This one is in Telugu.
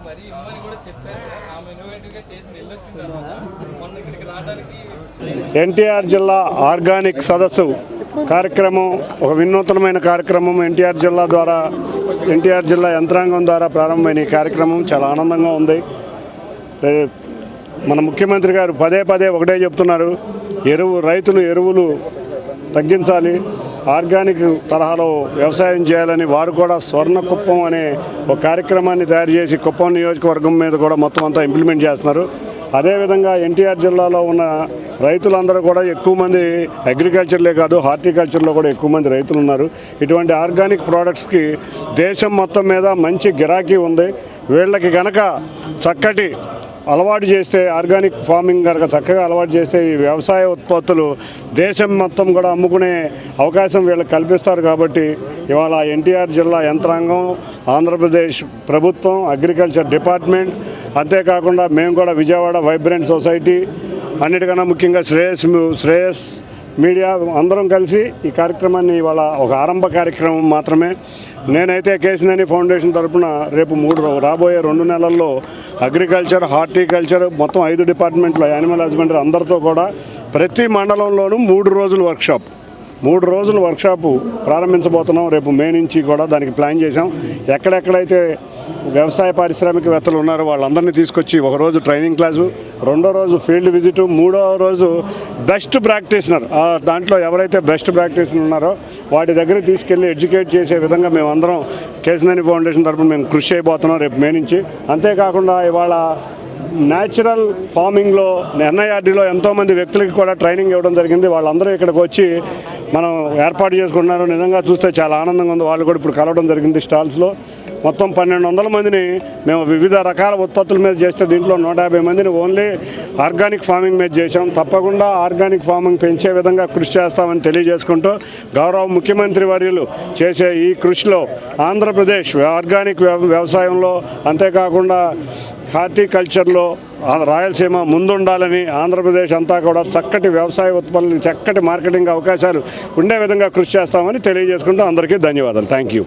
మరి ఇమ్మని కూడా చెప్పారు. ఆమె ఇన్నోవేటివ్గా చేసి వెళ్ళొచ్చిన తర్వాత మొన్న ఇక్కడికి రావడానికి ఎన్టీఆర్ జిల్లా ఆర్గానిక్ సదస్సు కార్యక్రమం ఒక వినూత్నమైన కార్యక్రమం. ఎన్టీఆర్ జిల్లా యంత్రాంగం ద్వారా ప్రారంభమైన ఈ కార్యక్రమం చాలా ఆనందంగా ఉంది. మన ముఖ్యమంత్రి గారు పదే ఒకటే చెప్తున్నారు, రైతులు ఎరువులు తగ్గించాలి, ఆర్గానిక్ తరహాలో వ్యవసాయం చేయాలని. వారు కూడా స్వర్ణ కుప్పం అనే ఒక కార్యక్రమాన్ని తయారు చేసి కుప్పం నియోజకవర్గం మీద కూడా మొత్తం అంతా ఇంప్లిమెంట్ చేస్తున్నారు. అదేవిధంగా ఎన్టీఆర్ జిల్లాలో ఉన్న రైతులందరూ కూడా ఎక్కువ మంది అగ్రికల్చర్లే కాదు హార్టికల్చర్లో కూడా ఎక్కువ మంది రైతులు ఉన్నారు. ఇటువంటి ఆర్గానిక్ ప్రోడక్ట్స్కి దేశం మొత్తం మీద మంచి గిరాకీ ఉంది. వీళ్ళకి గనక చక్కటి అలవాటు చేస్తే, ఆర్గానిక్ ఫార్మింగ్ కనుక చక్కగా అలవాటు చేస్తే ఈ వ్యవసాయ ఉత్పత్తులు దేశం మొత్తం కూడా అమ్ముకునే అవకాశం వీళ్ళకి కల్పిస్తారు. కాబట్టి ఇవాళ ఎన్టీఆర్ జిల్లా యంత్రాంగం, ఆంధ్రప్రదేశ్ ప్రభుత్వం, అగ్రికల్చర్ డిపార్ట్మెంట్, అంతేకాకుండా మేము కూడా విజయవాడ వైబ్రెంట్ సొసైటీ, అన్నిటికన్నా ముఖ్యంగా శ్రేయస్ మీడియా అందరం కలిసి ఈ కార్యక్రమాన్ని ఇవాళ ఒక ఆరంభ కార్యక్రమం మాత్రమే. నేనైతే కేసినేని ఫౌండేషన్ తరఫున రేపు రాబోయే 2 నెలల్లో అగ్రికల్చర్, హార్టికల్చర్ మొత్తం 5 డిపార్ట్మెంట్లో, యానిమల్ హస్బెండరీ అందరితో కూడా ప్రతి మండలంలోనూ 3 రోజుల వర్క్షాపు ప్రారంభించబోతున్నాం. రేపు మే నుంచి కూడా దానికి ప్లాన్ చేశాం. ఎక్కడెక్కడైతే వ్యవసాయ పారిశ్రామికవేత్తలు ఉన్నారో వాళ్ళందరినీ తీసుకొచ్చి ఒకరోజు ట్రైనింగ్ క్లాసు, 2వ రోజు ఫీల్డ్ విజిట్, 3వ రోజు బెస్ట్ ప్రాక్టీషనర్, దాంట్లో ఎవరైతే బెస్ట్ ప్రాక్టీషనర్ ఉన్నారో వాటి దగ్గరికి తీసుకెళ్ళి ఎడ్యుకేట్ చేసే విధంగా మేమందరం కేసినేని ఫౌండేషన్ తరఫున మేము కృషి చేయబోతున్నాం రేపు మే నుంచి. అంతేకాకుండా ఇవాళ న్యాచురల్ ఫార్మింగ్లో ఎన్ఐఆర్డీలో ఎంతోమంది వ్యక్తులకి కూడా ట్రైనింగ్ ఇవ్వడం జరిగింది. వాళ్ళందరూ ఇక్కడికి వచ్చి మనం ఏర్పాటు చేసుకున్నారు. నిజంగా చూస్తే చాలా ఆనందంగా ఉంది. వాళ్ళు కూడా ఇప్పుడు కలవడం జరిగింది స్టాల్స్లో. మొత్తం 1200 మందిని మేము వివిధ రకాల ఉత్పత్తుల మీద చేస్తే దీంట్లో 150 మందిని ఓన్లీ ఆర్గానిక్ ఫార్మింగ్ మీద చేశాం. తప్పకుండా ఆర్గానిక్ ఫార్మింగ్ పెంచే విధంగా కృషి చేస్తామని తెలియజేసుకుంటూ, గౌరవ ముఖ్యమంత్రి వర్యులు చేసే ఈ కృషిలో ఆంధ్రప్రదేశ్ ఆర్గానిక్ వ్యవసాయంలో, అంతేకాకుండా హార్టికల్చర్లో రాయలసీమ ముందుండాలని, ఆంధ్రప్రదేశ్ అంతా కూడా చక్కటి వ్యవసాయ ఉత్పత్తులు, చక్కటి మార్కెటింగ్ అవకాశాలు ఉండే విధంగా కృషి చేస్తామని తెలియజేసుకుంటూ అందరికీ ధన్యవాదాలు. Thank you.